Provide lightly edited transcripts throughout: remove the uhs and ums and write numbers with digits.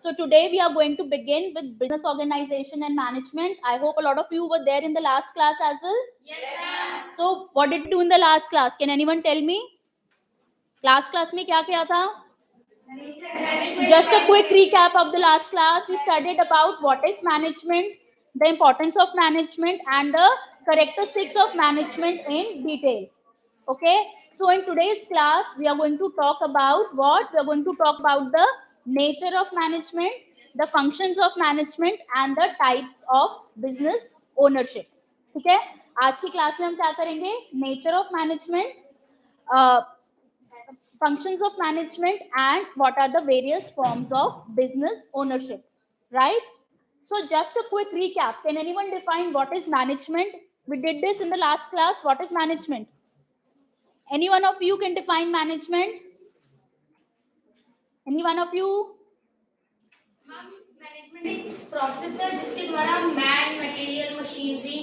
So today we are going to begin with business organization and management. I hope a lot of you were there in the last class as well. Yes, ma'am. So what did we do in the last class? Can anyone tell me? Class में क्या किया था? Just a quick recap of the last class. We studied about what is management, the importance of management, and the characteristics of management in detail. Okay, so in today's class we are going to talk about what? We are going to talk about the nature of management, the functions of management, and the types of business ownership. ठीक है, आज की class में हम क्या करेंगे? Nature of management, functions of management, and what are the various forms of business ownership, right? So just a quick recap, can anyone define what is management? We did this in the last class. What is management? Any one of you can define management? Any one of you? Management एक process है जिसके द्वारा man material machinery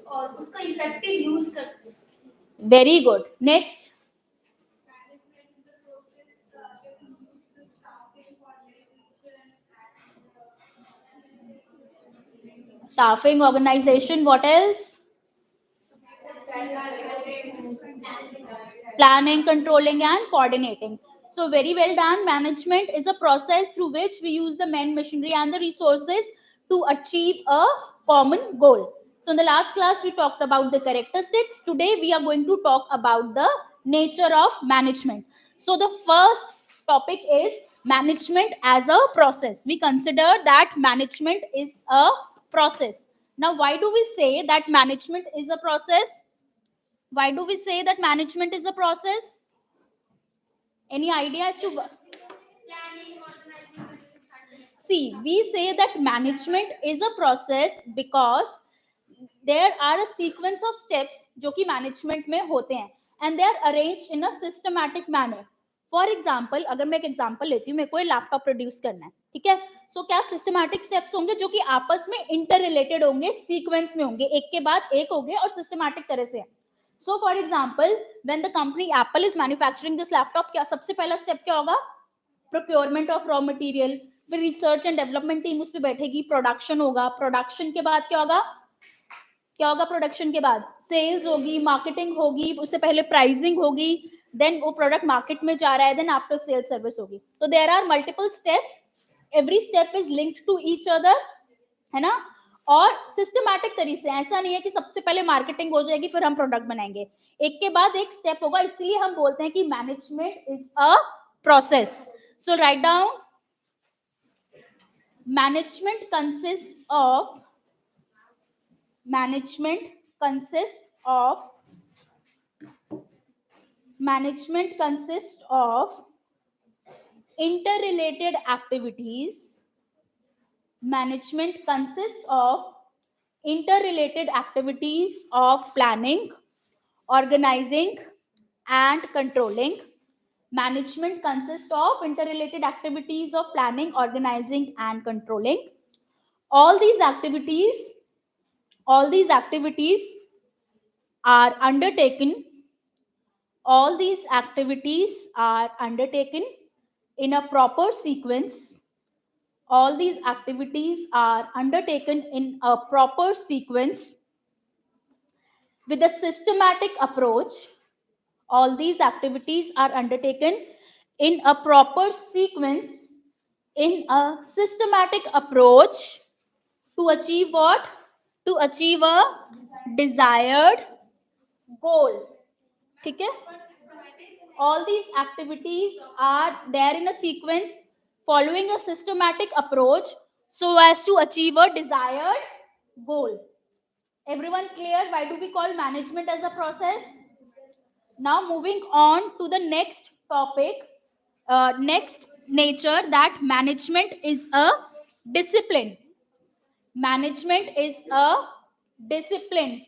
और उसका effective use करते हैं. Very good. Next. Staffing, organization, what else? Planning, controlling, and coordinating. So very well done. Management is a process through which we use the men, machinery, and the resources to achieve a common goal. So in the last class we talked about the characteristics. Today we are going to talk about the nature of management. So the first topic is management as a process. We consider that management is a process. Now why do we say that management is a process? Why do we say that management is a process? Any idea as to planning organizing. see, we say that management is a process because there are a sequence of steps जो कि management में होते हैं and they are arranged in a systematic manner. For example, अगर मैं एक example लेती हूँ, मेरे को लैपटॉप प्रोड्यूस करना है, ठीक है? सो क्या सिस्टमैटिक स्टेप्स होंगे जो कि आपस में इंटर रिलेटेड होंगे, सीक्वेंस में होंगे, एक के बाद एक होंगे और सिस्टमैटिक तरह से. So for example, when the company Apple is manufacturing this laptop, क्या सबसे पहला स्टेप क्या होगा? प्रोक्योरमेंट ऑफ रॉ मटेरियल, फिर रिसर्च एंड डेवलपमेंट टीम उस पर बैठेगी, प्रोडक्शन होगा, प्रोडक्शन के बाद क्या होगा? क्या होगा प्रोडक्शन के बाद? सेल्स होगी, मार्केटिंग होगी, उससे पहले प्राइसिंग होगी, देन वो प्रोडक्ट मार्केट में जा रहा है, देन आफ्टर सेल सर्विस होगी. तो there are multiple steps, every step is linked to each other, है ना? और सिस्टमैटिक तरीके से, ऐसा नहीं है कि सबसे पहले मार्केटिंग हो जाएगी फिर हम प्रोडक्ट बनाएंगे, एक के बाद एक स्टेप होगा. इसलिए हम बोलते हैं कि management is a process. So write down, management consist of management consists of interrelated activities. Management consists of interrelated activities of planning, organizing, and controlling. Management consists of interrelated activities of planning, organizing, and controlling. All these activities are undertaken in a proper sequence. All these activities are undertaken in a proper sequence with a systematic approach. All these activities are undertaken in a proper sequence, in a systematic approach, to achieve what? To achieve a desired goal. ठीक है? All these activities are there in a sequence following a systematic approach so as to achieve a desired goal. Everyone clear? Why do we call management as a process? Now moving on to the next topic, next nature, that management is a discipline. Management is a discipline.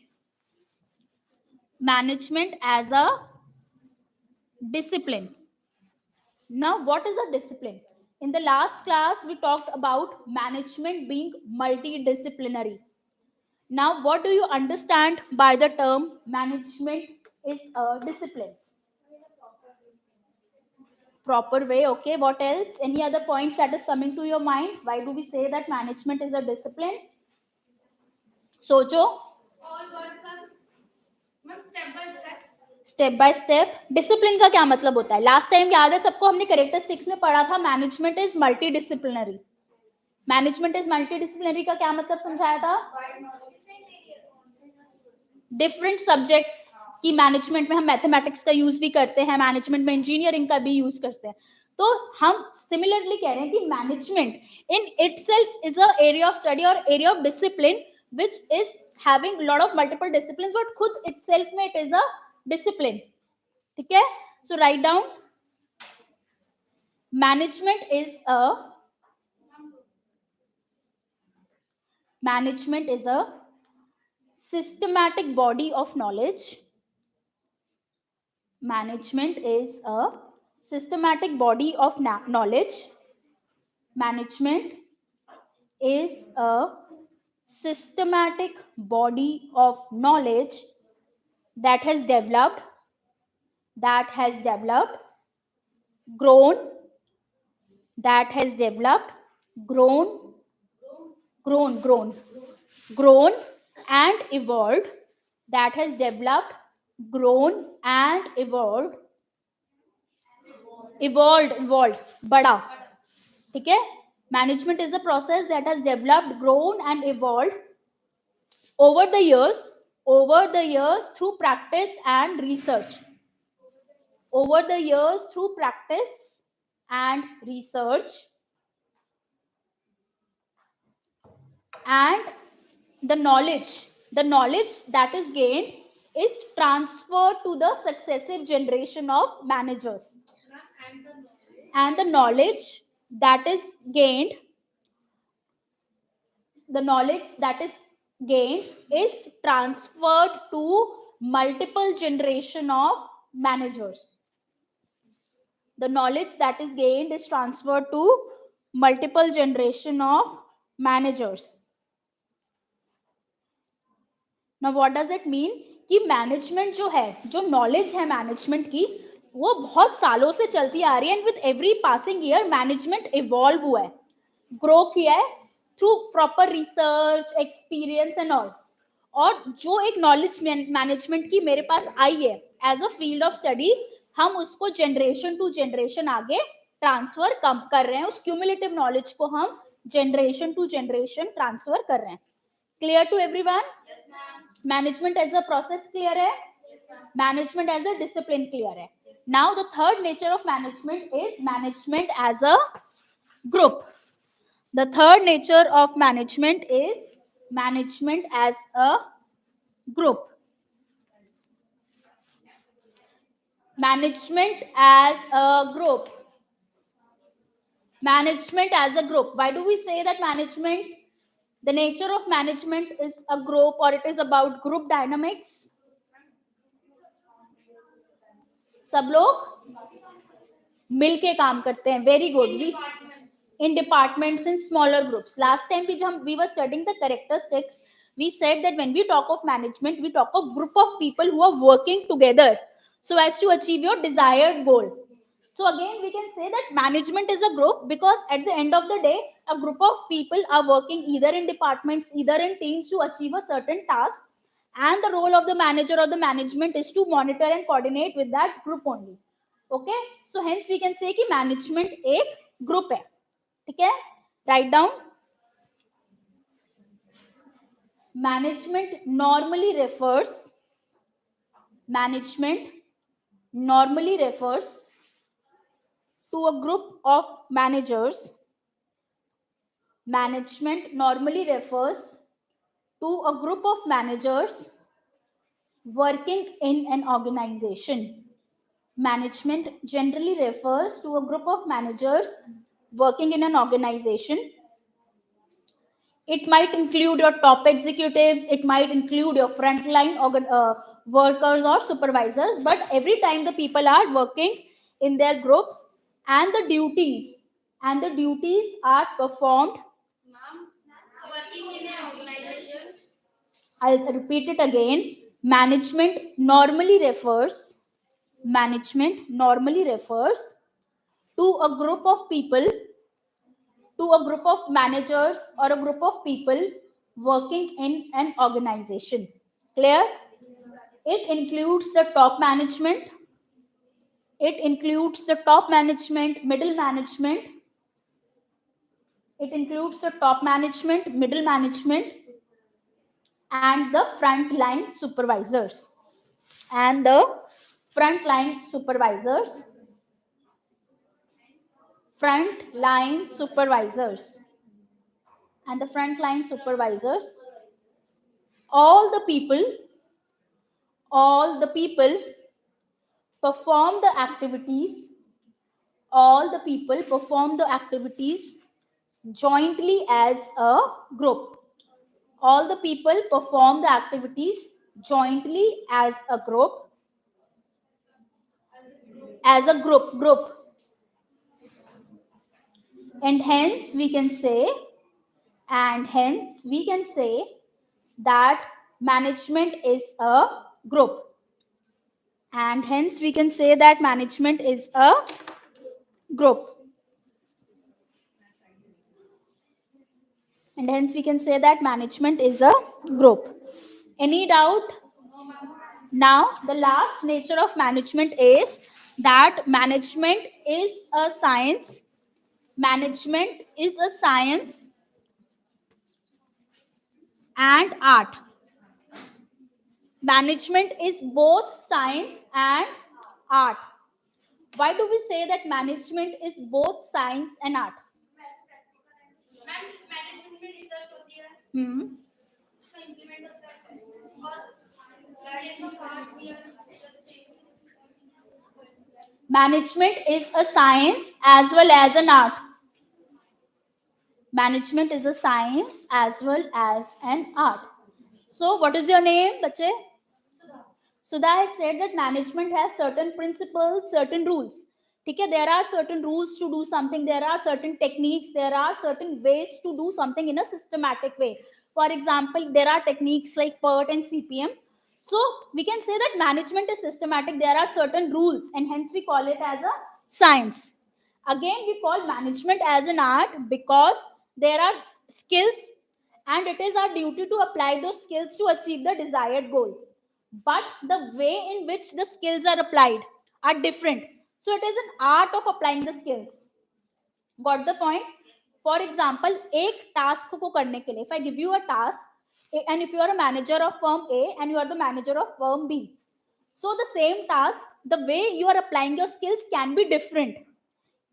Management as a discipline. Now, what is a discipline? In the last class, we talked about management being multidisciplinary. Now, what do you understand by the term management is a discipline? proper way. Okay, what else? Any other points that is coming to your mind? Why do we say that management is a discipline? Socho. All words are ma'am step by step. Discipline का क्या मतलब होता है? Last time याद है सबको, हमने characteristics में पढ़ा था management is multi disciplinary. Management is multi disciplinary का क्या मतलब समझाया था? डिफरेंट सब्जेक्ट्स की मैनेजमेंट में हम मैथमेटिक्स का यूज भी करते हैं, मैनेजमेंट में इंजीनियरिंग का भी यूज करते हैं. तो हम सिमिलरली कह रहे हैं कि management in itself is a area of study और area of discipline which is having lot of multiple disciplines, but खुद इटसेल्फ में इट इज अ डिसिप्लिन. ठीक है, so write down. Management is a systematic body of knowledge. Management is a systematic body of knowledge. Management is a systematic body of knowledge that has developed, grown, that has developed, grown and evolved, that has developed, grown and evolved, बड़ा. ठीक है, management is a process that has developed, grown and evolved over the years through practice and research. Over the years through practice and research, and the knowledge that is gained is transferred to the successive generation of managers. And the knowledge that is gained is transferred to multiple generation of managers. The knowledge that is gained is transferred to multiple generation of managers. Now what does it mean कि management जो है, जो knowledge है management की, वो बहुत सालों से चलती आ रही है. And with every passing year management evolve हुआ है, ग्रो किया है through proper research, experience and all. और जो एक नॉलेज मैनेजमेंट की मेरे पास आई है as a field of study, हम उसको जनरेशन टू जनरेशन आगे ट्रांसफर कर रहे हैं. उस क्यूमुलेटिव नॉलेज को हम जनरेशन टू जनरेशन ट्रांसफर कर रहे हैं. Clear to everyone? Management as a process clear है? Management as a discipline clear है? Now the third nature of management is management as a group. The third nature of management is management as a group. Management as a group. Management as a group. Why do we say that management, the nature of management is a group, or it is about group dynamics? सब लोग मिलके काम करते हैं. Very good. In departments, in smaller groups. Last time we were studying the characteristics, we said that when we talk of management, we talk of group of people who are working together so as to achieve your desired goal. So again we can say that management is a group because at the end of the day a group of people are working either in departments, either in teams to achieve a certain task, and the role of the manager or the management is to monitor and coordinate with that group only. Okay, so hence we can say कि management एक group है. ठीक है, right down. Management normally refers to a group of managers. Management normally refers to a group of managers working in an organization. Management generally refers to a group of managers working in an organization. It might include your top executives, it might include your frontline workers or supervisors, but every time the people are working in their groups, and the duties are performed. working in an organization. I'll repeat it again. Management normally refers to a group of people, to a group of managers or a group of people working in an organization. Clear? It includes the top management, it includes the top management, middle management, it includes the top management, middle management, and the frontline supervisors. And the frontline supervisors, frontline supervisors, and the frontline supervisors, all the people, all the people perform the activities, all the people perform the activities jointly as a group. All the people perform the activities jointly as a group, as a group. And hence we can say, and hence we can say that management is a group. And hence we can say that management is a group. And hence we can say that management is a group. Any doubt? Now, the last nature of management is that management is a science. Management is a science and art. Management is both science and art. Why do we say that management is both science and art? Management में research होती है, Hmm. उसका implement होता है, और guidance of art भी है just Management is a science as well as an art. Management is a science as well as an art. So, what is your name, bache? Sudha has said that management has certain principles, certain rules. Okay, there are certain rules to do something, there are certain techniques, there are certain ways to do something in a systematic way. For example, there are techniques like PERT and CPM. So we can say that management is systematic, there are certain rules, and hence we call it as a science. Again, we call management as an art because there are skills, and it is our duty to apply those skills to achieve the desired goals. But the way in which the skills are applied are different. So it is an art of applying the skills. Got the point? For example, एक task को करने के लिए, if I give you a task, and if you are a manager of firm A and you are the manager of firm B, so the same task, the way you are applying your skills can be different.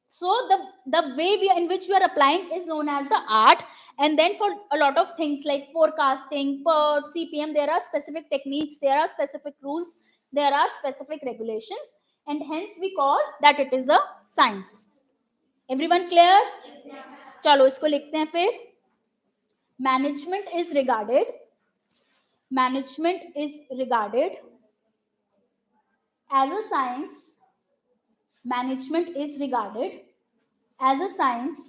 So the way in which we are applying is known as the art. And then for a lot of things like forecasting, PERT, CPM, there are specific techniques, there are specific rules, there are specific regulations, and hence we call that it is a science. Everyone clear? चलो इसको लिखते हैं फिर. Management is regarded as a science. Management is regarded as a science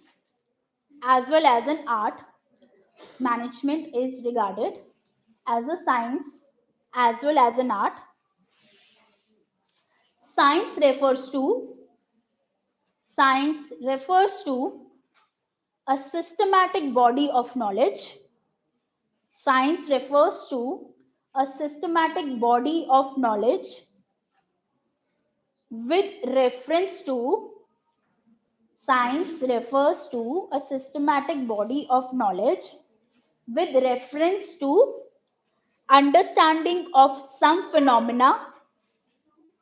as well as an art. Management is regarded as a science as well as an art. Science refers to a systematic body of knowledge. Science refers to a systematic body of knowledge with reference to science refers to a systematic body of knowledge with reference to understanding of some phenomena,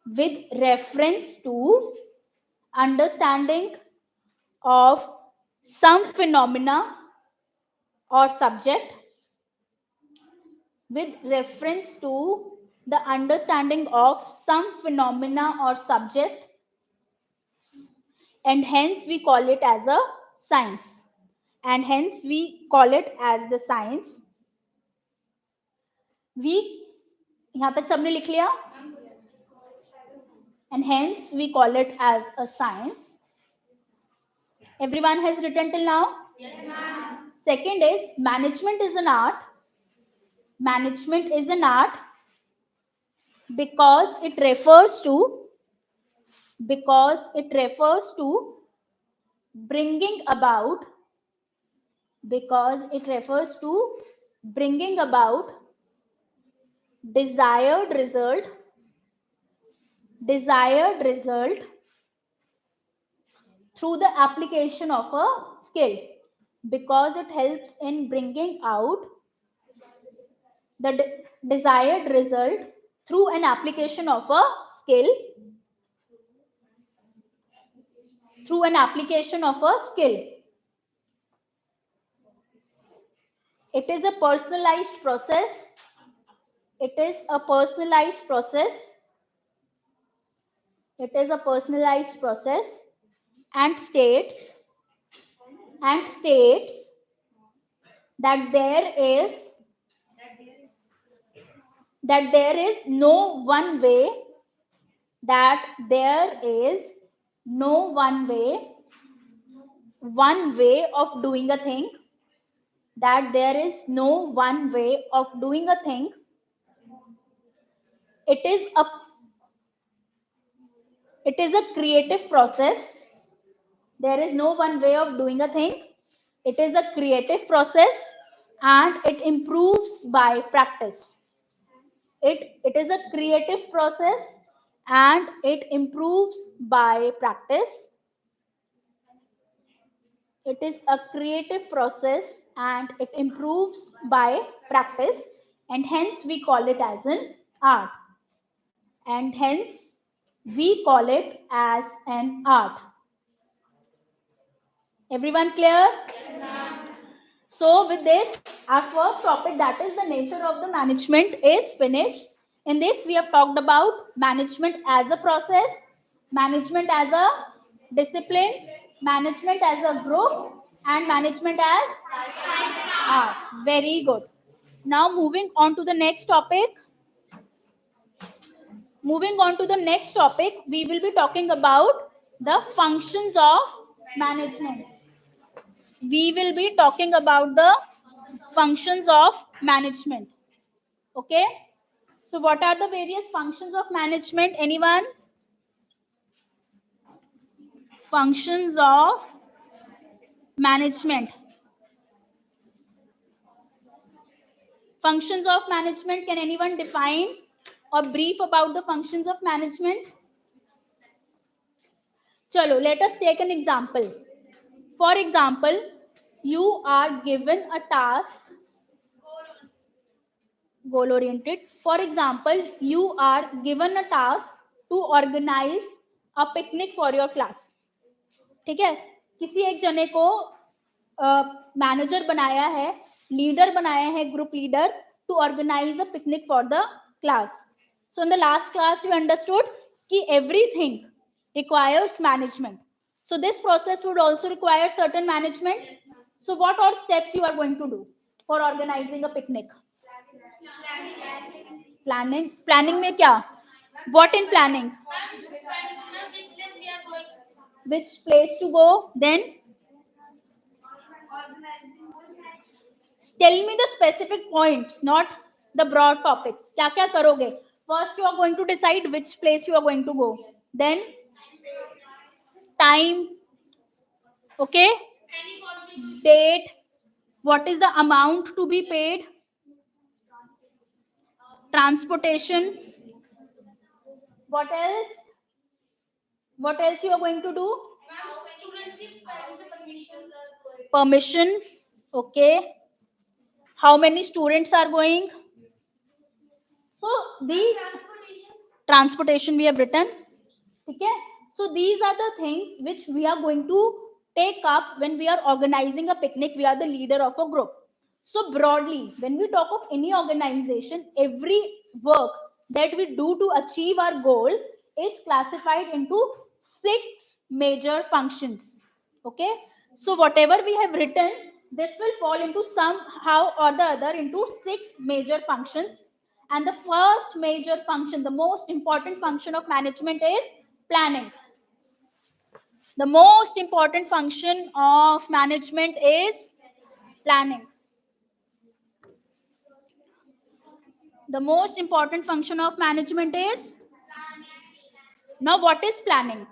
with reference to understanding of some phenomena or subject, with reference to the understanding of some phenomena or subject, and hence we call it as a science. And hence we call it as the science. We यहाँ तक सबने लिख लिया? And hence we call it as a science. Everyone has written till now? Yes, ma'am. Second is management is an art. Management is an art because it refers to bringing about, because it refers to bringing about desired result, desired result through the application of a skill, because it helps in bringing out the desired result through an application of a skill, through an application of a skill. It is a personalized process. It is a personalized process. It is a personalized process and states states that there is no one way, that there is no one way of doing a thing, that there is no one way of doing a thing. It is a creative process. There is no one way of doing a thing. It is a creative process and it improves by practice. It is a creative process and it improves by practice. It is a creative process and it improves by practice, and hence we call it as an art. And hence we call it as an art. Everyone clear? So, with this, our first topic, that is the nature of the management, is finished. In this, we have talked about management as a process, management as a discipline, management as a group, and management as art. Very good. Now, moving on to the next topic. Moving on to the next topic, we will be talking about the functions of management. We will be talking about the functions of management. Okay, so what are the various functions of management? Anyone? Functions of management. Functions of management, can anyone define or brief about the functions of management? Chalo, let us take an example. For example, you are given a task, goal oriented. For example, you are given a task to organize a picnic for your class. ठीक है, किसी एक जने को manager बनाया है, leader बनाया है, group leader, to organize a picnic for the class. So in the last class we understood कि everything requires management. So this process would also require certain management. So what all steps you are going to do for organizing a picnic? Planning में क्या? What in planning? Which place to go? Then tell me the specific points, not the broad topics. क्या क्या करोगे? First you are going to decide which place you are going to go. Then time, okay? Date, what is the amount to be paid? Transportation. What else? What else you are going to do? Permission. Okay. How many students are going? So these transportation we have written. Okay. So these are the things which we are going to take up when we are organizing a picnic. We are the leader of a group. So broadly, when we talk of any organization, every work that we do to achieve our goal is classified into 6 major functions. Okay. So whatever we have written, this will fall into somehow or the other into 6 major functions. And the first major function, the most important function of management, is planning. The most important function of management is planning. The most important function of management is, now what is planning?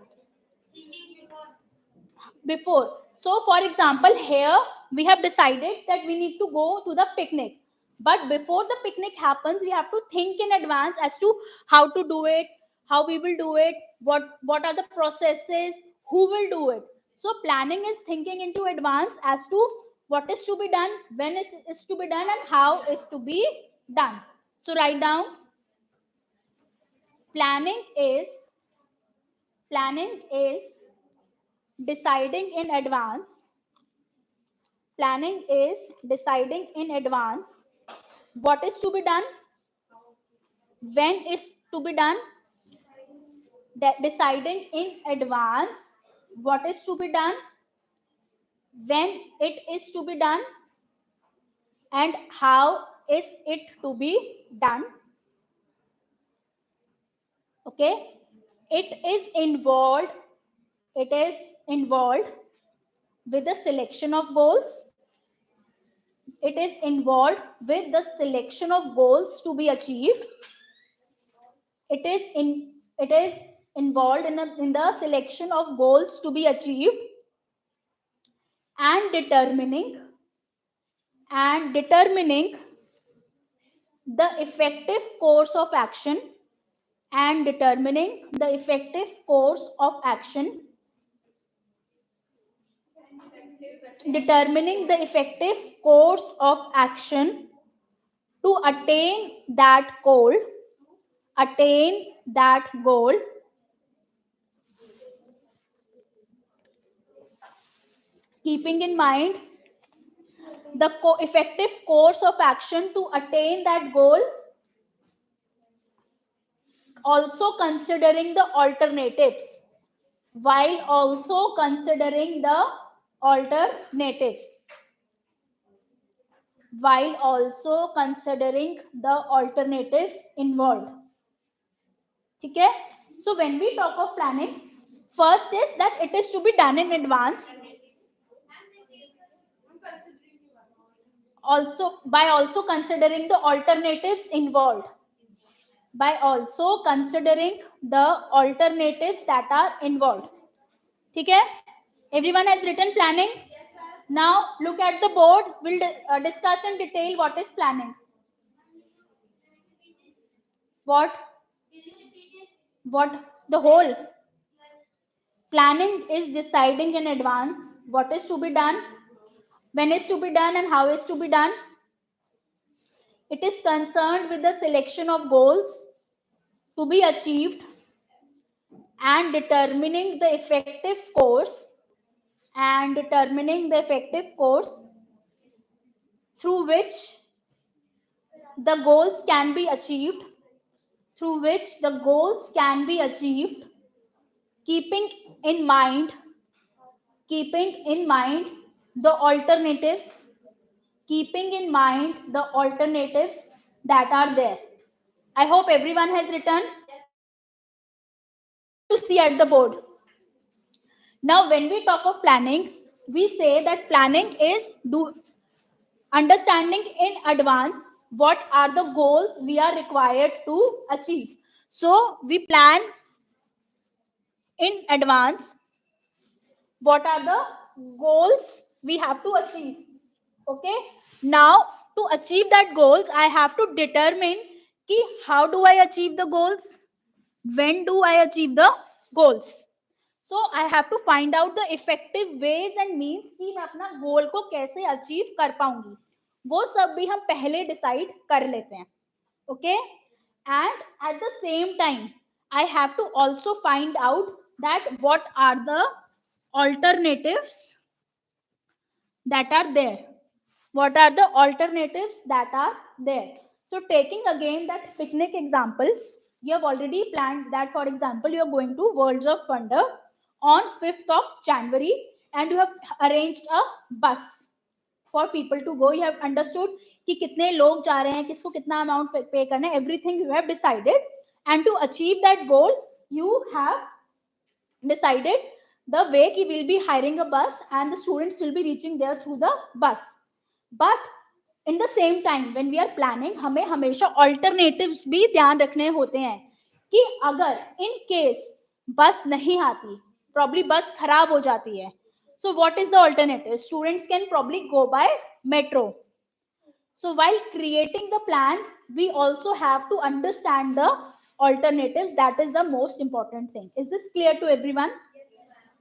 before. So for example, here we have decided that we need to go to the picnic, but before the picnic happens, we have to think in advance as to how to do it, how we will do it, what are the processes, who will do it. So planning is thinking into advance as to what is to be done, when it is to be done, and how is to be done. So write down, planning is deciding in advance. Planning is deciding in advance what is to be done, when it's to be done, deciding in advance what is to be done, when it is to be done, and how is it to be done. Okay? It is involved with the selection of goals. It is involved with the selection of goals to be achieved. It is involved in the selection of goals to be achieved, and determining the effective course of action, and determining the effective course of action, determining the effective course of action to attain that goal, keeping in mind the effective course of action to attain that goal, also considering the alternatives, while also considering the alternatives, while also considering the alternatives involved. Okay? So when we talk of planning, first is that it is to be done in advance, also considering the alternatives involved, by also considering the alternatives that are involved. Okay? Everyone has written planning. Now look at the board. We'll discuss in detail what is planning. What the whole planning is deciding in advance what is to be done, when is to be done, and how is to be done. It is concerned with the selection of goals to be achieved and determining the effective course through which the goals can be achieved, keeping in mind the alternatives, that are there. I hope everyone has written. To see at the board. Now when we talk of planning, we say that planning is understanding in advance what are the goals we are required to achieve. So we plan in advance what are the goals we have to achieve. Okay? Now to achieve that goals, I have to determine ki how do I achieve the goals, when do I achieve the goals. So I have to find out the effective ways and means कि मैं अपना गोल को कैसे achieve कर पाऊंगी, वो सब भी हम पहले डिसाइड कर लेते हैं. Okay? And at the same time, I have to also find out that what are the alternatives that are there. What are the alternatives that are there? So taking again that picnic example, you have already planned that, for example, you are going to Worlds of Wonder on 5th of January and you have arranged a bus for people to go. You have understood कि कितने लोग जा रहे हैं, किसको कितना amount pay करना है, everything you have decided, and to achieve that goal you have decided the way कि we'll be hiring a bus and the students will be reaching there through the bus. But in the same time when we are planning, हमें हमेशा alternatives भी ध्यान रखने होते हैं कि अगर in case बस नहीं आती, probably बस खराब हो जाती है, So what is the alternative? Students can probably go by metro. So while creating the plan, we also have to understand the alternatives. That is the most important thing. Is this clear to everyone?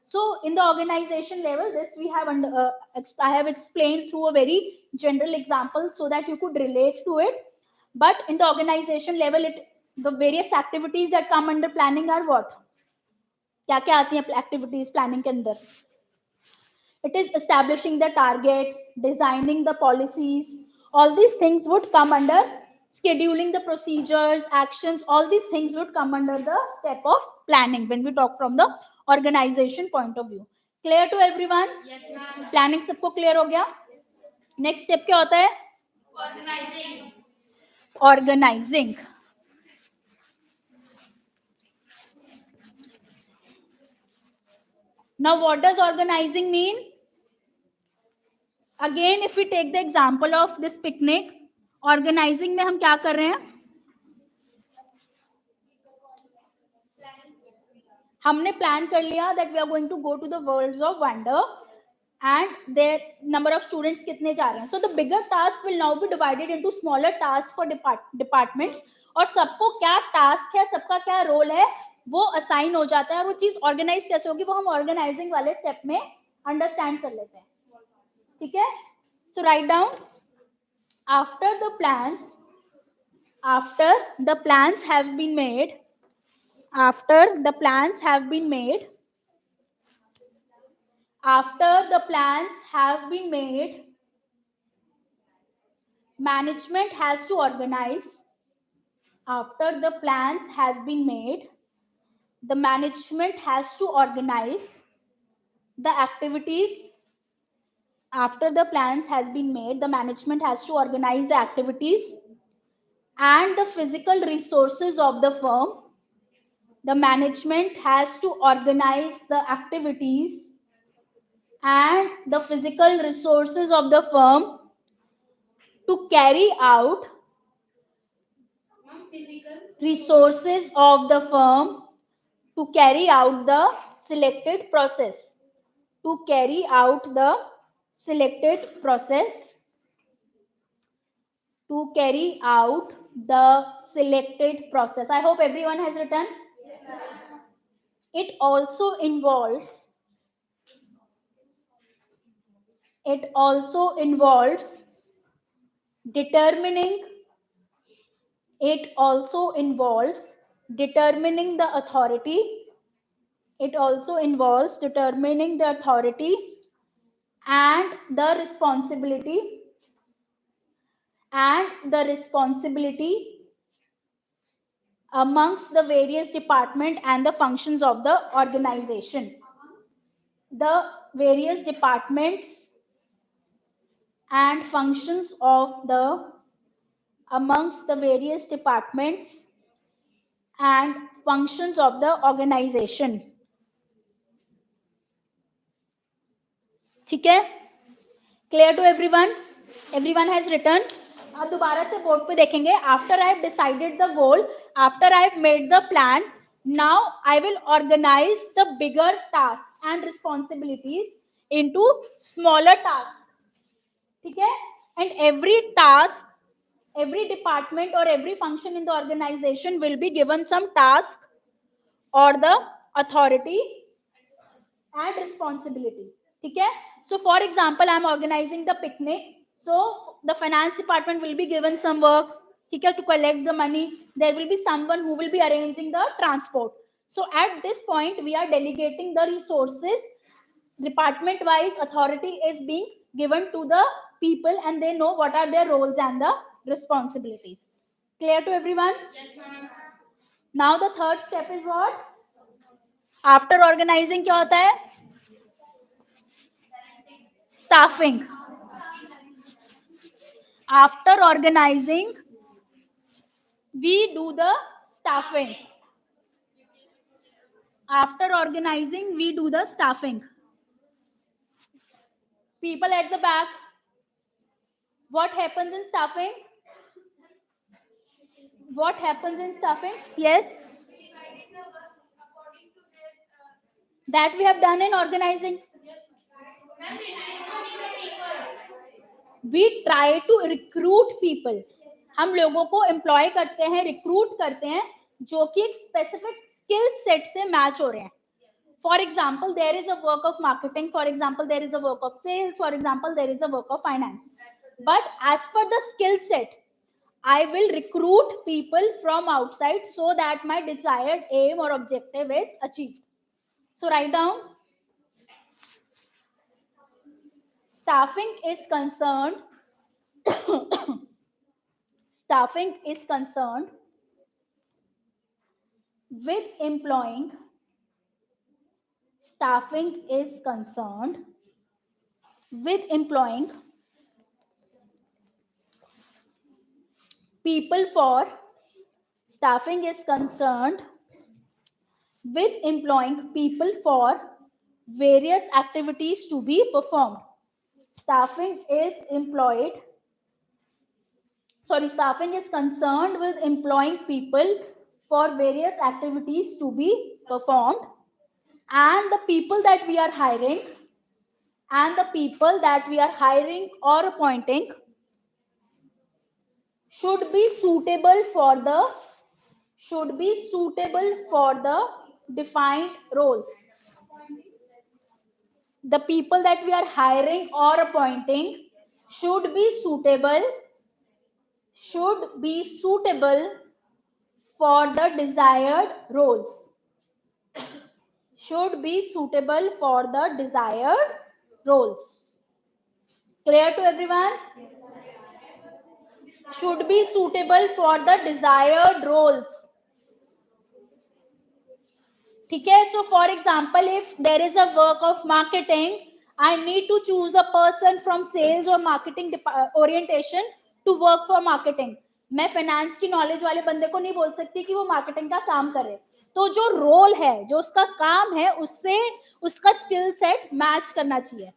So in the organization level, this we have I have explained through a very general example so that you could relate to it. But in the organization level, the various activities that come under planning are what? क्या क्या आती हैं activities planning के अंदर? It is establishing the targets, designing the policies. All these things would come under scheduling the procedures, actions. All these things would come under the step of planning when we talk from the organization point of view. Clear to everyone? Yes, ma'am. Planning सबको clear हो गया? Next step क्या होता है? Organizing. Organizing. Now what does organizing mean? Again, if we take the example of this picnic, organizing में हम क्या कर रहे हैं? हमने प्लान कर लिया that we are going to go to the worlds of wonder and there number of students कितने जा रहे हैं. So the bigger task will now be divided into smaller task for departments और सबको क्या टास्क है, सबका क्या रोल है वो असाइन हो जाता है. और वो चीज ऑर्गेनाइज कैसे होगी वो हम ऑर्गेनाइजिंग वाले स्टेप में अंडरस्टैंड कर लेते हैं. ठीक है. So write down after the plans have been made after the plans have been made management has to organize. After the plans has been made, the management has to organize the activities. After the plans has been made, the management has to organize the activities and the physical resources of the firm. The management has to organize the activities and the physical resources of the firm to carry out resources of the firm to carry out the selected process. To carry out the selected process. To carry out the selected process. I hope everyone has written. It also involves determining the authority. It also involves determining the authority and the responsibility amongst the various department and the functions of the organization. The various departments and functions of the amongst the various departments and functions of the organization. ठीक है. Clear to everyone? Everyone has written. अब दोबारा से board पे देखेंगे. After I have decided the goal, after I have made the plan, now I will organize the bigger tasks and responsibilities into smaller tasks. ठीक है. And every task, every department or every function in the organization will be given some task or the authority and responsibility. ठीक है. So for example, I am organizing the picnic. So the finance department will be given some work. ठीक है, to collect the money. There will be someone who will be arranging the transport. So at this point, we are delegating the resources. Department wise authority is being given to the people and they know what are their roles and the responsibilities. Clear to everyone? Yes, ma'am. Now the third step is what? After organizing क्या होता है? Staffing. After organizing, we do the staffing. After organizing, we do the staffing. People at the back, what happens in staffing? What happens in staffing? Yes. That we have done in organizing. We try to recruit people. हम लोगों को employ करते हैं, recruit करते हैं जो कि एक स्पेसिफिक स्किल सेट से मैच हो रहे हैं. For example, there is a work of marketing. For example, there is a work of sales. For example, there is a work of finance. But as per the skill set, I will recruit people from outside so that my desired aim or objective is achieved. So write down. Staffing is concerned. Staffing is concerned with employing. Staffing is concerned with employing people for. Staffing is concerned with employing people for various activities to be performed. Staffing is employed. Staffing is concerned with employing people for various activities to be performed, and the people that we are hiring or appointing should be suitable for the defined roles. The people that we are hiring or appointing should be suitable for the desired roles. Should be suitable for the desired roles. Clear to everyone? Should be suitable for the desired roles. ठीक है? So for example, if there is a work of marketing, I need to choose a person from sales or marketing orientation to work for marketing. मैं finance की knowledge वाले बंदे को नहीं बोल सकती कि वो मार्केटिंग का काम करे. तो जो रोल है, जो उसका काम है, उससे उसका स्किल सेट मैच करना चाहिए.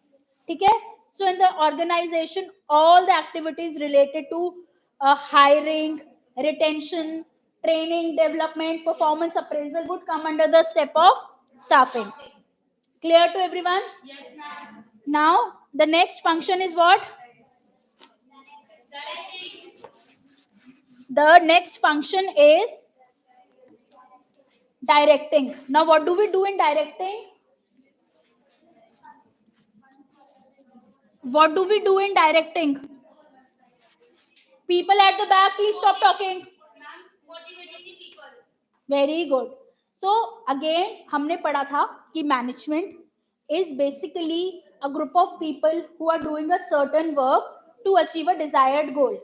ठीक है? So in the organization, all the activities related to hiring, retention, training, development, performance appraisal would come under the step of staffing. Clear to everyone? Yes, ma'am. Now, the next function is what? The next function is directing. Now, what do we do in directing? What do we do in directing? People at the back, please stop talking. Motivating the people. Very good. So again, हमने पढ़ा था कि management is basically a group of people who are doing a certain work to achieve a desired goal.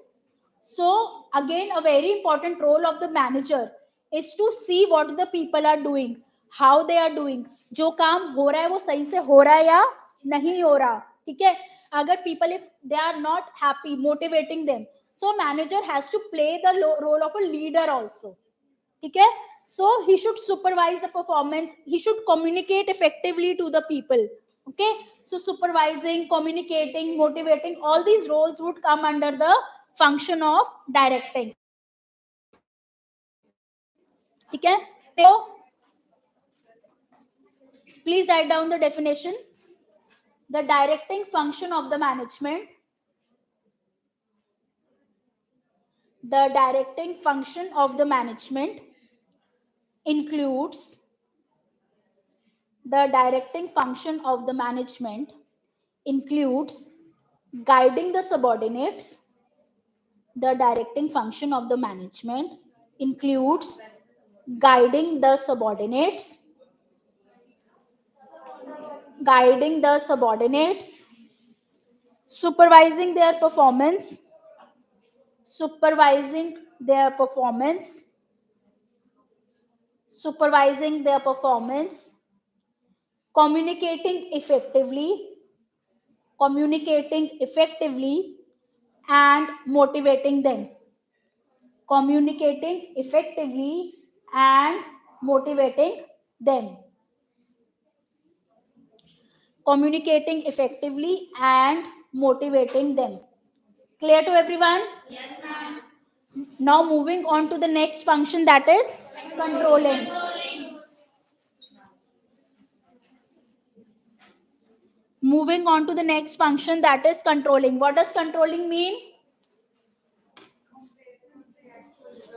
So again, a very important role of the manager is to see what the people are doing, how they are doing. जो काम हो रहा है वो सही से हो रहा है या नहीं हो रहा. ठीक है? अगर people, if they are not happy, motivating them, so manager has to play the role of a leader also. ठीक है? So he should supervise the performance. He should communicate effectively to the people. Okay? So supervising, communicating, motivating, all these roles would come under the function of directing. ठीक है? So please write down the definition. The directing function of the management. The directing function of the management includes guiding the subordinates. The directing function of the management includes guiding the subordinates, supervising their performance, communicating effectively, and motivating them. Communicating effectively and motivating them. Communicating effectively and motivating them. Clear to everyone? Yes, ma'am. Now moving on to the next function, that is controlling. Moving on to the next function, that is controlling. What does controlling mean?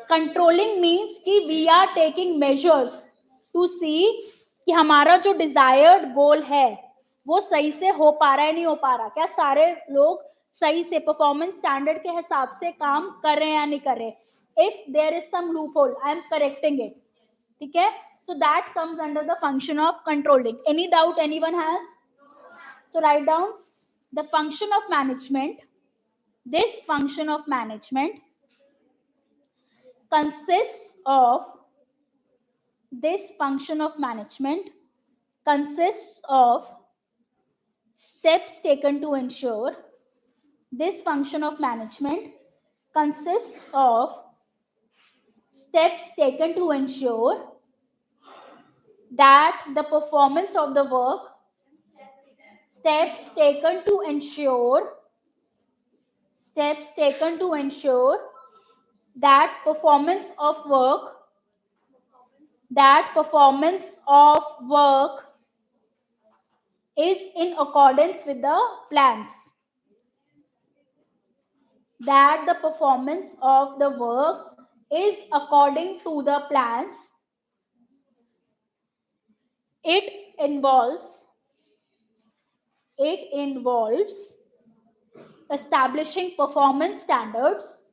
Controlling means कि we are taking measures to see कि हमारा जो desired goal है वो सही से हो पा रहा है नहीं हो पा रहा, क्या सारे लोग सही से परफॉर्मेंस स्टैंडर्ड के हिसाब से काम कर रहे हैं या नहीं कर रहे. If there is some loophole, I am correcting it. ठीक है, so that comes under the function of controlling. Any doubt anyone has? So write down the function of management. This function of management consists of this function of management consists of steps taken to ensure. This function of management consists of steps taken to ensure that the performance of the work. Steps taken to ensure that performance of work is in accordance with the plans. That the performance of the work is according to the plans. It involves establishing performance standards.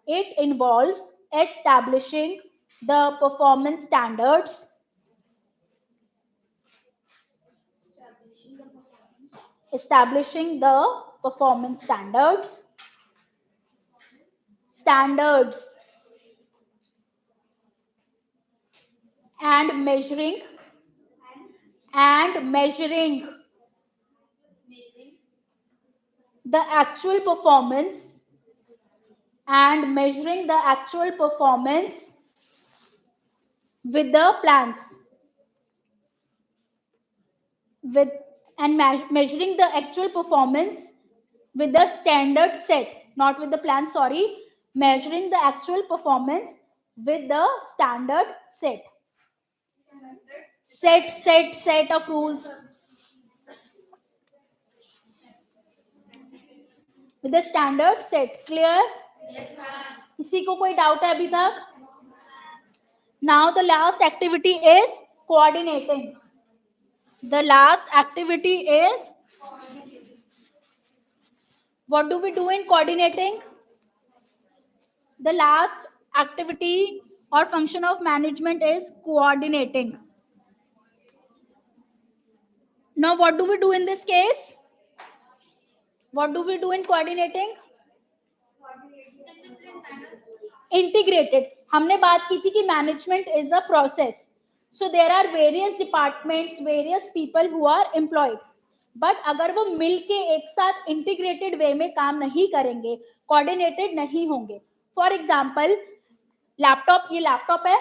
It involves establishing the performance standards. Establishing the performance standards. And measuring the actual performance with the plans, measuring the actual performance with the standard set, not with the plan, sorry, measuring the actual performance with the standard set of rules, with the standard set. Clear? Yes, ma'am. किसी को कोई doubt है अभी तक? Now the last activity is coordinating. The last activity is, what do we do in coordinating? The last activity or function of management is coordinating. Now what do we do in this case? What do we do in coordinating? Integrated. हमने बात की थी कि management is a process. So there are various departments, various people who are employed. But अगर वो मिल के एक साथ integrated way में काम नहीं करेंगे, coordinated नहीं होंगे. For example, लैपटॉप, ये लैपटॉप है,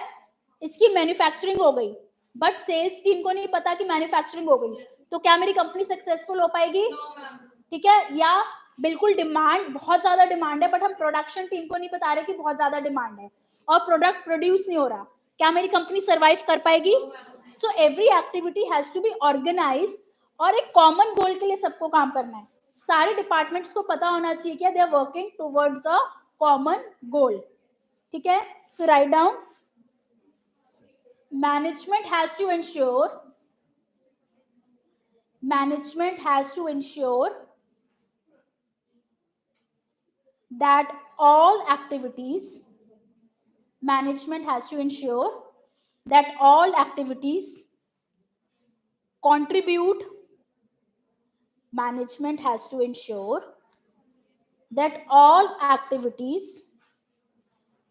इसकी मैन्युफैक्चरिंग हो गई, बट सेल्स टीम को नहीं पता कि मैन्युफैक्चरिंग हो गई, तो क्या मेरी कंपनी सक्सेसफुल हो पाएगी? ठीक है, या बिल्कुल डिमांड, बहुत ज्यादा डिमांड है, बट हम प्रोडक्शन टीम को नहीं बता रहे कि बहुत ज्यादा डिमांड है और प्रोडक्ट प्रोड्यूस नहीं हो रहा, क्या मेरी कंपनी सर्वाइव कर पाएगी? So every activity has to be organized और एक कॉमन गोल के लिए सबको काम करना है. सारे डिपार्टमेंट्स को पता होना चाहिए कि they are working towards a common goal. ठीक है, so write down, management has to ensure that all activities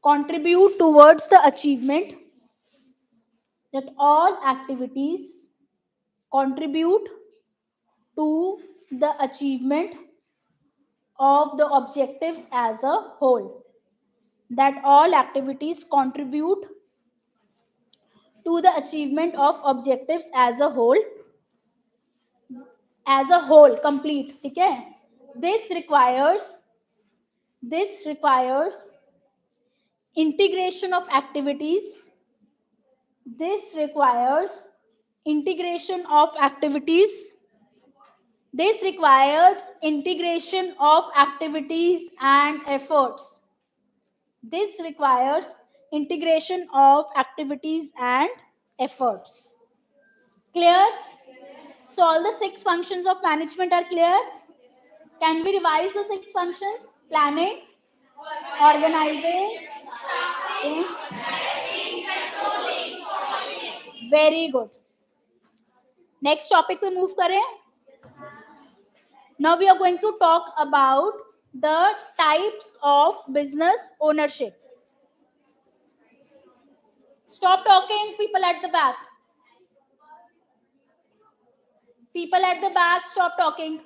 contribute towards the achievement, that all activities contribute to the achievement of the objectives as a whole. That all activities contribute to the achievement of objectives as a whole, complete. ठीक है, this requires integration of activities. This requires integration of activities. This requires integration of activities and efforts. This requires integration of activities and efforts. Clear? So all the 6 functions of management are clear. Can we revise the 6 functions? Planning, organizing, very good. Next topic पे move करें. Now we are going to talk about the types of business ownership. Stop talking, people at the back. People at the back, stop talking.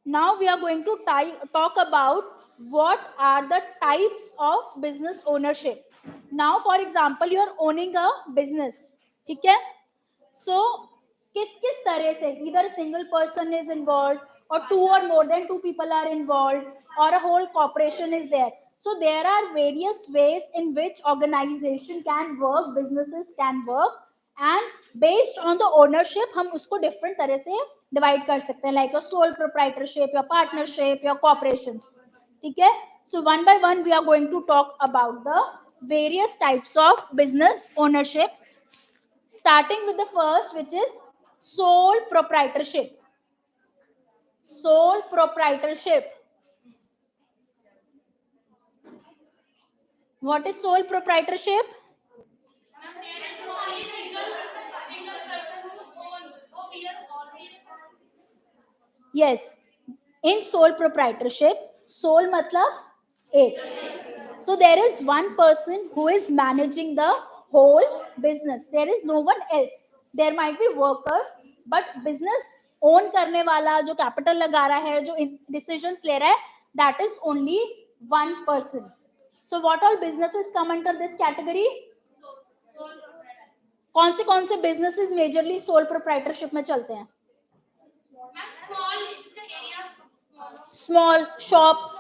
Now we are going to talk about what are the types of business ownership. Now, for example, you are owning a business. ठीक है? So, किस तरह से either a single person is involved or 2 or more than 2 people are involved or a whole corporation is there. So there are various ways in which organization can work, businesses can work, and based on the ownership हम उसको different तरह से divide कर सकते हैं, like a sole proprietorship, your partnership, your corporations. ठीक है? So one by one we are going to talk about the various types of business ownership, starting with the first, which is sole proprietorship. Sole proprietorship. What is sole proprietorship? Yes, in sole proprietorship, sole matlab ek. So there is one person who is managing the whole business. There is no one else. There might be workers, but business own करने वाला, जो capital लगा रहा है, जो decisions ले रहा है, that is only one person. So what all businesses come under this category? कौन से businesses majorly sole proprietorship में चलते हैं? Small shops,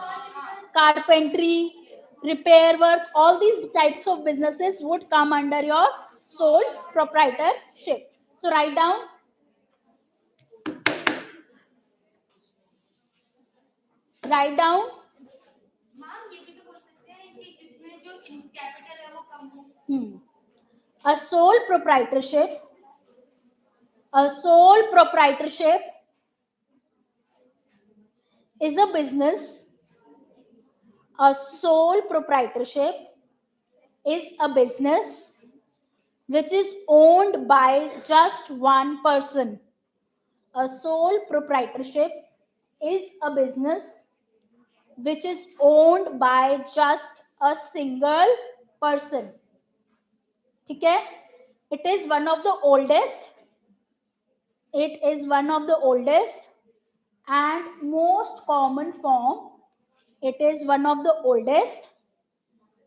carpentry, repair work, all these types of businesses would come under your sole proprietorship. So write down. Write down. A sole proprietorship. A sole proprietorship is a business. A sole proprietorship is a business which is owned by just one person. A sole proprietorship is a business which is owned by just a single person. ठीक है? It is one of the oldest. It is one of the oldest and most common form. It is one of the oldest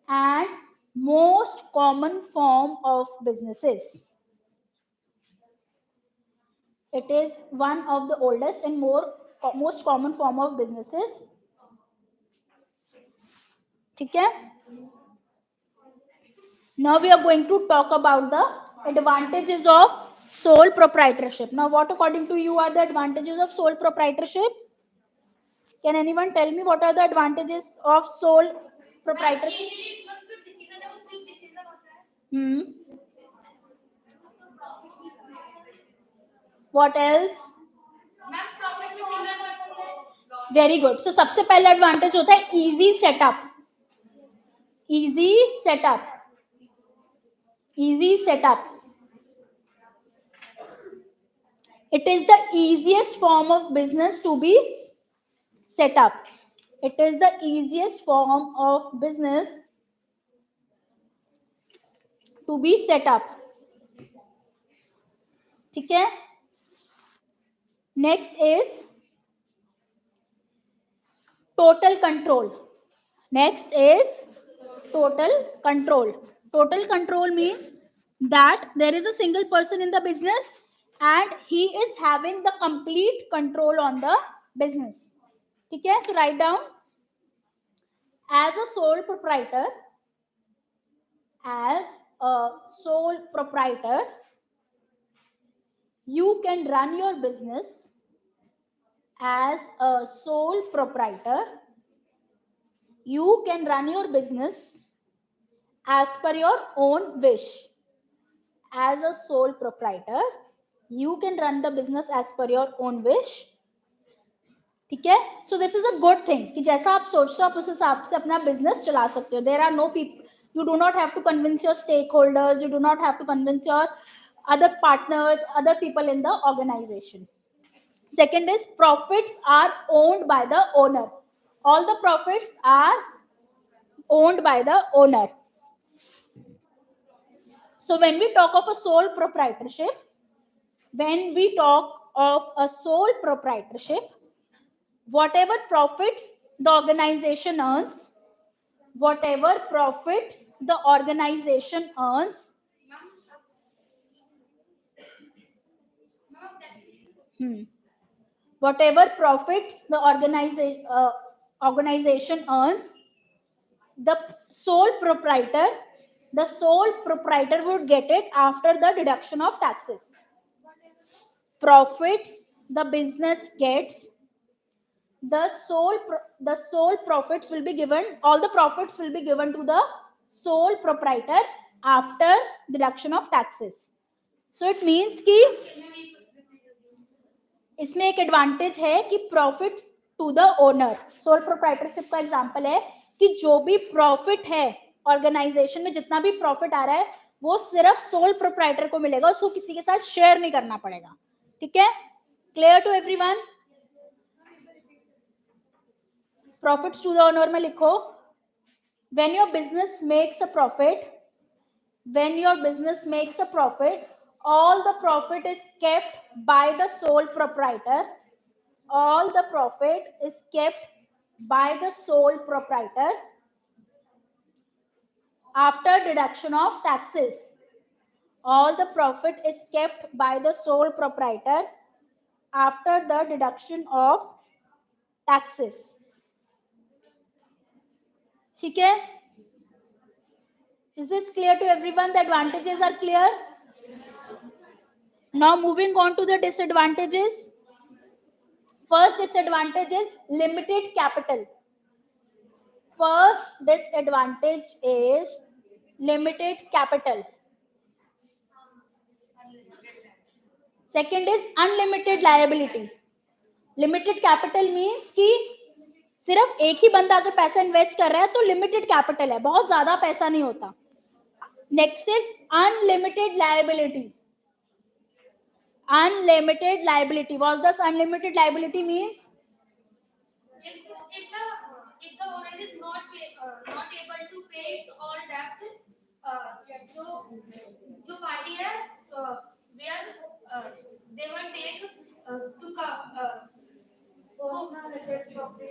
and most common form of businesses. It is one of the oldest and most common form of businesses. ठीक है? Now we are going to talk about the advantages of sole proprietorship. Now, what according to you are the advantages of sole proprietorship? Can anyone tell me what are the advantages of sole proprietorship? What else? Very good. So सबसे पहला advantage होता है easy setup. Easy setup. Easy setup. It is the easiest form of business to be set up. It is the easiest form of business to be set up. ठीक है? Next is total control. Next is total control. Total control means that there is a single person in the business and he is having the complete control on the business. ठीक है? So write down. As a sole proprietor, You can run your business as a sole proprietor. You can run your business as per your own wish. As a sole proprietor, you can run the business as per your own wish. ठीक है? So this is a good thing कि जैसा आप सोचते हो आप उस हिसाब से अपना बिजनेस चला सकते हो. There are no people, you do not have to convince your stakeholders, you do not have to convince your other partners, other people in the organization. Second is profits are owned by the owner. All the profits are owned by the owner. So when we talk of a sole proprietorship, whatever profits the organization earns, whatever profits the organization earns, whatever profits the organization earns, the sole proprietor would get it after the deduction of taxes. Profits the business gets, the sole profits will be given, all the profits will be given to the sole proprietor after deduction of taxes. So it means कि इसमें एक advantage है कि profits to the owner. Sole proprietorship का example है कि जो भी प्रॉफिट है ऑर्गेनाइजेशन में, जितना भी प्रॉफिट आ रहा है वो सिर्फ सोल प्रोप्राइटर को मिलेगा, उसको किसी के साथ शेयर नहीं करना पड़ेगा. ठीक है? Clear to everyone? Profits to the owner में लिखो, when your business makes a profit, all the profit is kept by the sole proprietor. All the profit is kept by the sole proprietor after deduction of taxes. All the profit is kept by the sole proprietor after the deduction of taxes. ठीक है? Is this clear to everyone? The advantages are clear. Now moving on to the disadvantages. First disadvantage is limited capital. First disadvantage is limited capital. Second is unlimited liability. Limited capital means कि सिर्फ एक ही बंदा अगर पैसा invest कर रहा है तो लिमिटेड कैपिटल है, बहुत ज्यादा पैसा नहीं होता. Next is unlimited liability. Unlimited liability. What does unlimited liability means? If the owner is not able to pay its all debt, जो party है, where they will take personal assets of the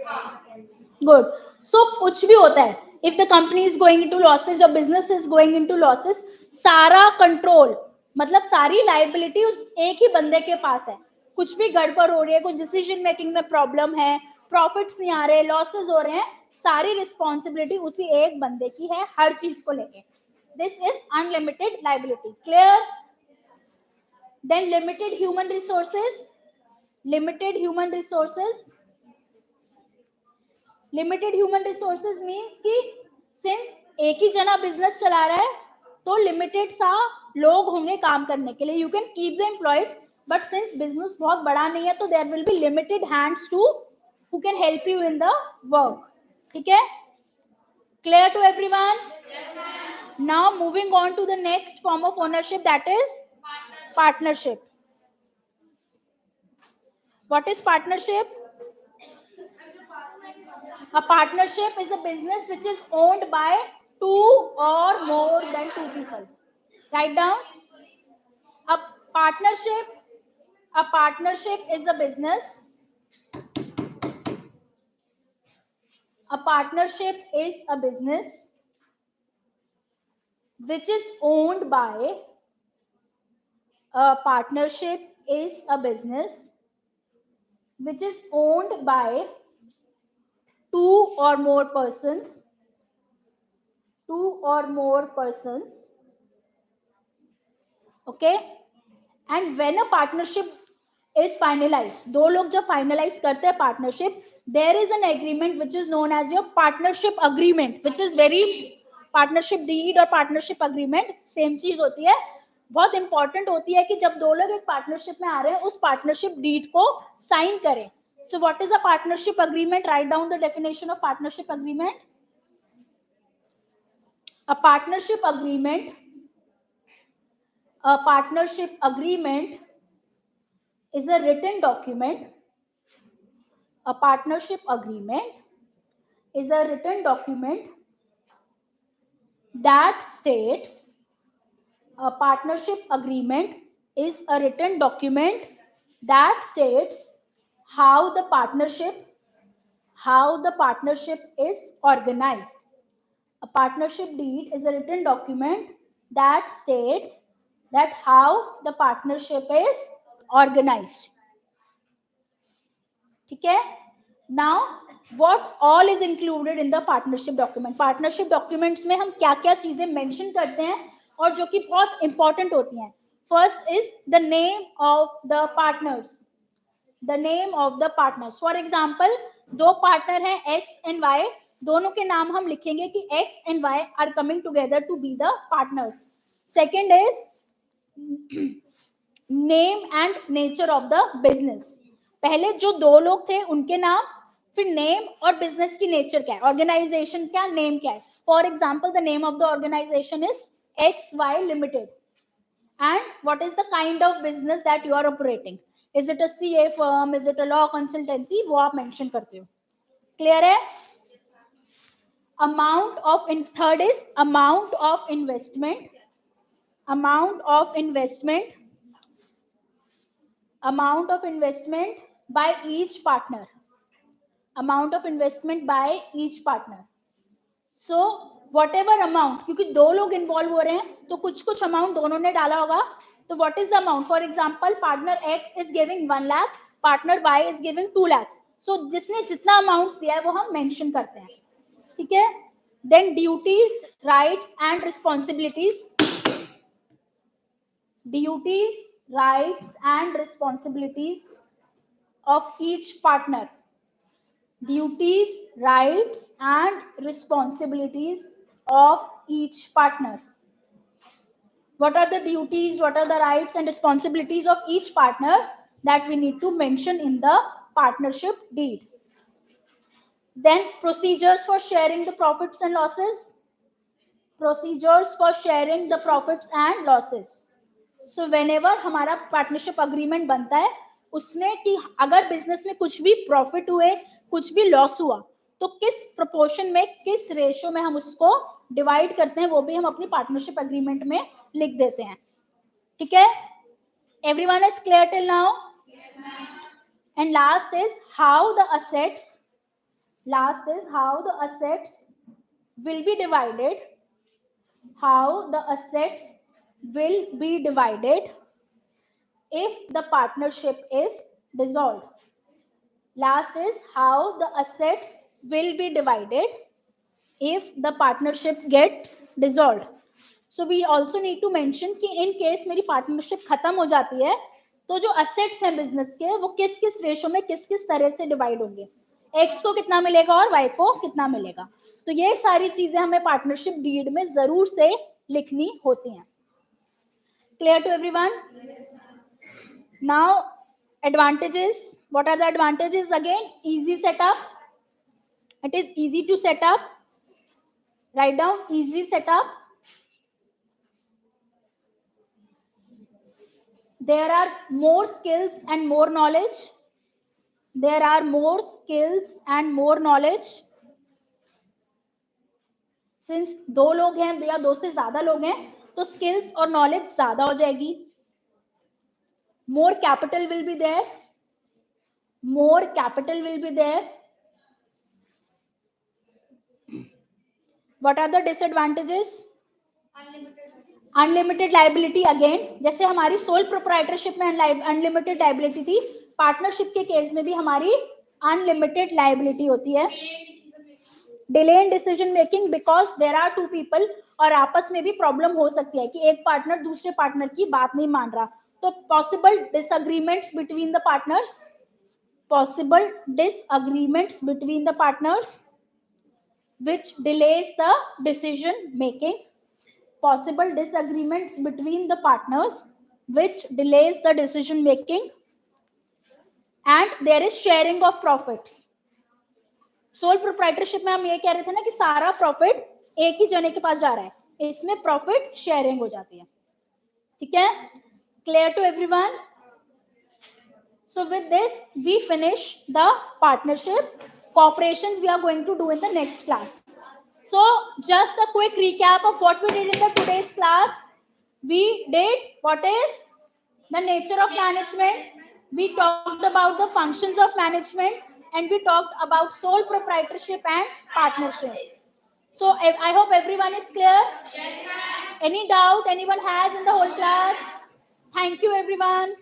Good. So कुछ भी होता है, if the company is going into losses, your business is going into losses, सारा control मतलब सारी liability उस एक ही बंदे के पास है. कुछ भी गड़बड़ हो रही है, कुछ डिसीजन मेकिंग में प्रॉब्लम है, प्रॉफिट्स नहीं आ रहे, लॉसेस हो रहे हैं, सारी रिस्पॉन्सिबिलिटी उसी एक बंदे की है हर चीज को लेके. This is unlimited liability. Clear? Then limited human resources. Limited human resources means कि सिंस एक ही जना बिजनेस चला रहा है तो लिमिटेड सा लोग होंगे काम करने के लिए. You can keep the employees, but since business बहुत बड़ा नहीं है तो there will be limited hands to who can help you in the work. ठीक है? Clear to everyone? Now moving on to the next form of ownership, that is partnership. What is partnership? A partnership is a business which is owned by two or more than two people. Write down. A partnership is a business. A partnership is a business which is owned by. A partnership is a business which is owned by two or more persons. Two or more persons. Okay? And when a partnership is finalized, दो लोग जब finalize करते हैं partnership, there is an agreement which is known as your partnership agreement, which is very, partnership deed और partnership agreement same चीज होती है, बहुत इंपॉर्टेंट होती है कि जब दो लोग एक पार्टनरशिप में आ रहे हैं उस पार्टनरशिप डीड को साइन करें. So what is a partnership agreement? Write down the definition of partnership agreement. A partnership agreement, a partnership agreement is a written document. A partnership agreement is a written document that states, a partnership agreement is a written document that states how the partnership is organized. A partnership deed is a written document that states that how the partnership is organized. ठीक है? Now, what all is included in the partnership document? Partnership documents में हम क्या क्या चीजें mention करते हैं और जो कि बहुत important होती हैं. First is the name of the partners. The name of the partners. For example, दो partner हैं X and Y, दोनों के नाम हम लिखेंगे कि X and Y are coming together to be the partners. Second is name and nature of the business. पहले जो दो लोग थे उनके नाम, फिर नेम और बिजनेस की नेचर क्या है, ऑर्गेनाइजेशन क्या, नेम क्या है. For example, the name of the organization is XY Limited. And what is the kind of business that you are operating? Is it a CA firm? Is it a law consultancy? वो आप mention करते हो. Clear है? Third is amount of investment. Amount of investment by each partner. Amount of investment by each partner. So whatever amount, क्योंकि दो लोग involve हो रहे हैं तो कुछ कुछ अमाउंट दोनों ने डाला होगा. तो what is the amount? For example, partner X is giving 1 lakh, partner Y is giving 2 lakhs. So जिसने जितना अमाउंट दिया है वो हम मेंशन करते हैं. ठीक है? Then duties, rights and responsibilities. Duties, rights and responsibilities of each partner. Duties, rights and responsibilities of each partner. What are the duties, what are the rights and responsibilities of each partner that we need to mention in the partnership deed? Then procedures for sharing the profits and losses. Procedures for sharing the profits and losses. So whenever हमारा partnership agreement बनता है उसमें कि अगर business में कुछ भी profit हुए, कुछ भी लॉस हुआ, तो किस प्रोपोर्शन में, किस रेशियो में हम उसको डिवाइड करते हैं, वो भी हम अपनी पार्टनरशिप अग्रीमेंट में लिख देते हैं. ठीक है? Everyone is clear till now? And last is how the assets will be divided. How the assets will be divided if the partnership is dissolved. Last is how the assets will be divided if the partnership gets dissolved. So we also need to mention कि in case मेरी partnership खत्म हो जाती है तो जो assets हैं business के वो किस किस रेशो में किस किस तरह से डिवाइड होंगे, X को कितना मिलेगा और Y को कितना मिलेगा. तो ये सारी चीजें हमें पार्टनरशिप डीड में जरूर से लिखनी होती हैं. Clear to everyone? Now advantages. What are the advantages? Again, easy setup. It is easy to set up. Write down easy setup. There are more skills and more knowledge. There are more skills and more knowledge. Since दो लोग हैं या दो से ज्यादा लोग हैं तो skills और knowledge ज्यादा हो जाएगी. More capital will be there. More capital will be there. What are the disadvantages? Unlimited liability. Again जैसे हमारी सोल प्रोप्राइटरशिप में अनलिमिटेड लाइबिलिटी थी, पार्टनरशिप के केस में भी हमारी अनलिमिटेड लाइबिलिटी होती है. Delay in decision making because there are two people और आपस में भी प्रॉब्लम हो सकती है कि एक पार्टनर दूसरे पार्टनर की बात नहीं मान रहा, So possible disagreements between the partners, possible disagreements between the partners which delays the decision making, possible disagreements between the partners which delays the decision making, and there is sharing of profits. Soul proprietorship में हम ये कह रहे थे ना कि सारा profit एक ही जने के पास जा रहा है, इसमें प्रॉफिट शेयरिंग हो जाती है. ठीक है, clear to everyone? So with this we finish the partnership. Cooperations we are going to do in the next class. So just a quick recap of what we did in the today's class. We did what is the nature of management, we talked about the functions of management, and we talked about sole proprietorship and partnership. So I hope everyone is clear. Yes, ma'am. Any doubt anyone has in the whole class? Thank you everyone.